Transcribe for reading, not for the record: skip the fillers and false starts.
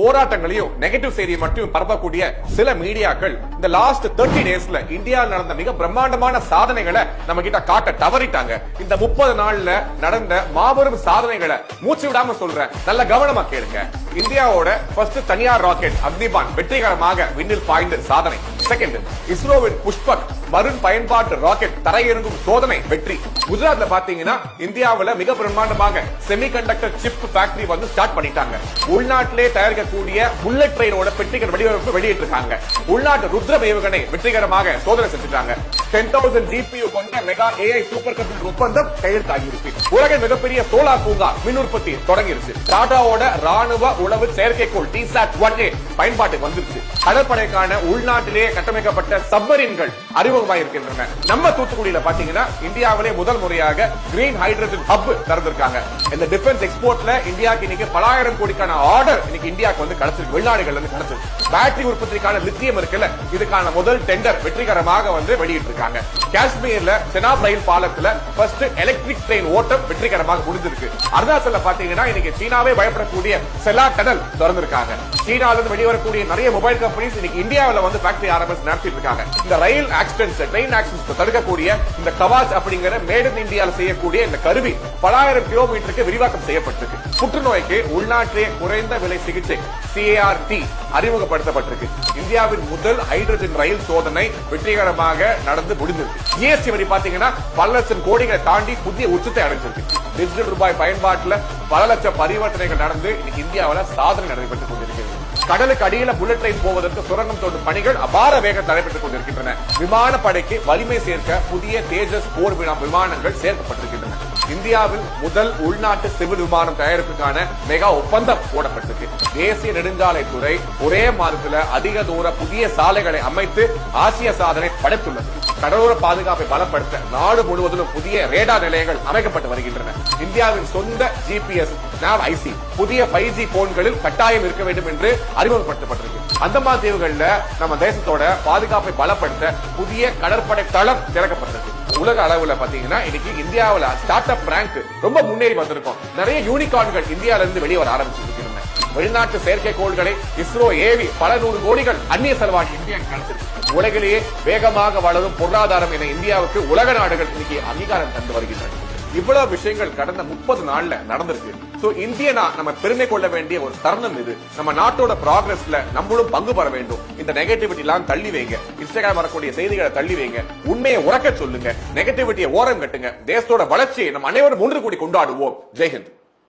போராட்டங்களையும் நெகட்டிவ் செய்தியை மட்டும் பரப்பக்கூடிய சில மீடியாக்கள் இந்த லாஸ்ட் 30 டேஸ்ல இந்தியாவில் நடந்த மிக பிரம்மாண்டமான சாதனைகளை நம்ம கிட்ட காட்ட தவறிட்டாங்க. இந்த 30 நாள்ல நடந்த மாபெரும் சாதனைகளை மூச்சு விடாம சொல்றேன், நல்ல கவனமா கேளுங்க. இந்தியாவோட ஃபர்ஸ்ட் தனியார் ராக்கெட் அக்னிபான் வெற்றிகரமாக விண்ணில் பாய்ந்த சாதனை. செகண்ட், இஸ்ரோவின் புஷ்பக் வருண் பயன்பாட்டு ராக்கெட் தரையிறங்கும் சோதனை வெற்றி. குஜராத்ல பாத்தீங்கன்னா இந்தியாவில மிக பிரம்மாண்டமாக செமிகண்டக்டர் சிப் ஃபேக்டரி வந்து ஸ்டார்ட் பண்ணிட்டாங்க. உள்நாட்டிலே தயாரிக்கக்கூடிய புல்லட் ட்ரெயினோட பெட்டிகள் வடிவமைப்பு வெளியிட்டிருக்காங்க. உள்நாட்டு ருத்ர ஏவுகணை வெற்றிகரமாக சோதனை செஞ்சுட்டாங்க. 10,000 GPU கொண்ட மெகா AI சூப்பர் கம்ப்யூட்டர் ஒப்பந்தம் கையெழுத்தாகியிருக்கு. உலகின் மிகப்பெரிய சோலார் பூங்கா மின் உற்பத்தி தொடங்கிருச்சு. டாடாவோட ராணுவ உளவு செயற்கைக்கோள் TSAT-1A பயன்பாட்டுக்கு வந்துருச்சு. கடற்படைக்கான உள்நாட்டிலே கட்டமைக்கப்பட்ட சப்மரீன்கள் அறிமுகமாயிருக்கின்றன. நம்ம தூத்துக்குடியில பாத்தீங்கன்னா இந்தியாவிலே முதல் முறையாக கிரீன் ஹைட்ரஜன் ஹப் திறந்திருக்காங்க. இந்த டிஃபென்ஸ் எக்ஸ்போர்ட்ல இந்தியாவுக்கு இன்னைக்கு பலாயிரம் கோடிக்கான ஆர்டர் இன்னைக்கு இந்தியாவுக்கு வந்து கிடைச்சிருக்கு. வெளிநாடுகள்ல இருந்து கிடைச்சிருக்கு. பேட்டரி உற்பத்திக்கான லித்தியம் இருக்குல்ல, இதுக்கான முதல் டெண்டர் வெற்றிகரமாக வந்து வெளியிட்டு இருக்காங்க. காஷ்மீர்ல செனாப் ரயில் பாலத்துல ஃபர்ஸ்ட் எலக்ட்ரிக் ட்ரெயின் ஓட்டம் வெற்றிகரமாக முடிஞ்சிருக்கு. அருணாச்சல்ல பாத்தீங்கன்னா இன்னைக்கு சீனாவே பயப்படக்கூடிய செலா டனல் திறந்திருக்காங்க. சீனால இருந்து வெளிவரக்கூடிய நிறைய மொபைல் கம்பெனிஸ் இன்னைக்கு இந்தியாவில் வந்து ஃபேக்டரி ஆரம்பிச்சு நடத்திட்டு இருக்காங்க. இந்த ரயில் ஆக்சிடென்ட்ஸ், ட்ரெயின் ஆக்சிடென்ட்ஸ் தடுக்கக்கூடிய இந்த கவாச் அப்படிங்கிற மேட் இன் இந்தியாவில் செய்யக்கூடிய இந்த கருவி பலாயிரம் கிலோமீட்டருக்கு விரிவாக்கம் செய்யப்பட்டிருக்கு. புற்றுநோய்க்கு உள்நாட்டிலே குறைந்த விலை சிகிச்சை CAR-T அறிமுகப்படுத்தப்பட்டிருக்கு. இந்தியாவின் முதல் ஹைட்ரஜன் ரயில் சோதனை வெற்றிகரமாக நடந்து முடிந்திருக்கு. GST வரி பாத்தீங்கன்னா பல லட்சம் கோடிகளை தாண்டி புதிய உச்சத்தை அடைஞ்சிருக்கு. டிஜிட்டல் ரூபாய் பயன்பாட்டில் பல லட்சம் பரிவர்த்தனைகள் நடந்து இன்னைக்கு இந்தியாவில் சாதனை நடைபெற்றுக் கொண்டிருக்கிறது. கடலுக்கு அடியில புல்லட் ட்ரெயின் போவதற்கு சுரங்கம் தோண்டும் பணிகள் அபார வேகம் நடைபெற்றுக் கொண்டிருக்கின்றன. விமானப்படைக்கு வலிமை சேர்க்க புதிய தேஜஸ் போர் விமானங்கள் சேர்க்கப்பட்டிருக்கின்றன. இந்தியாவில் முதல் உள்நாட்டு சிவில் விமானம் தயாரிப்புக்கான மெகா ஒப்பந்தம் போடப்பட்டிருக்கு. தேசிய நெடுஞ்சாலைத்துறை ஒரே மாதத்துல அதிக தூர புதிய சாலைகளை அமைத்து ஆசிய சாதனை படைத்துள்ளது. கடலோர பாதுகாப்பை பலப்படுத்த நாடு முழுவதிலும் புதிய ரேடார் நிலையங்கள் அமைக்கப்பட்டு வருகின்றன. இந்தியாவின் சொந்த GPS NAV-IC புதிய 5G போன்களில் கட்டாயம் இருக்க வேண்டும் என்று அறிமுகப்படுத்தப்பட்டிருக்கு. அந்தமான் தீவுகள்ல நம்ம தேசத்தோட பாதுகாப்பை பலப்படுத்த புதிய கடற்படை தளம் திறக்கப்பட்டிருக்கு. உலக அளவுல பாத்தீங்கன்னா இன்னைக்கு இந்தியாவில் ஸ்டார்ட் அப் ரேங்க் ரொம்ப முன்னேறி வந்திருக்கும். நிறைய யூனிகார்ன்கள் இந்தியாவில இருந்து வெளியே வர ஆரம்பிச்சிருக்கின்றன. வெளிநாட்டு செயற்கைக்கோள்களை இஸ்ரோ ஏவி பல நூறு கோடிகள் அந்நிய செலவாகி இந்தியா கிடைச்சிருக்கு. உலகிலேயே வேகமாக வளரும் பொருளாதாரம் என இந்தியாவுக்கு உலக நாடுகள் இன்னைக்கு அங்கீகாரம் தந்து வருகின்றன. இவ்வளவு விஷயங்கள் கடந்த 30 நாள்ல நடந்திருக்கு. சோ இந்தியனா நம்ம பெருமை கொள்ள வேண்டிய ஒரு தருணம் இது. நம்ம நாட்டோட ப்ராக்ரஸ்ல நம்மளும் பங்கு பெற வேண்டும். இந்த நெகட்டிவிட்டி எல்லாம் தள்ளி வைங்க. இன்ஸ்டாகிராம் வரக்கூடிய செய்திகளை தள்ளி வைங்க. உண்மையை உறக்க சொல்லுங்க. நெகட்டிவிட்டியை ஓரம் கட்டுங்க. தேசத்தோட வளர்ச்சியை நம்ம அனைவரும் ஒன்று கூடி கொண்டாடுவோம். ஜெய்ஹிந்த்.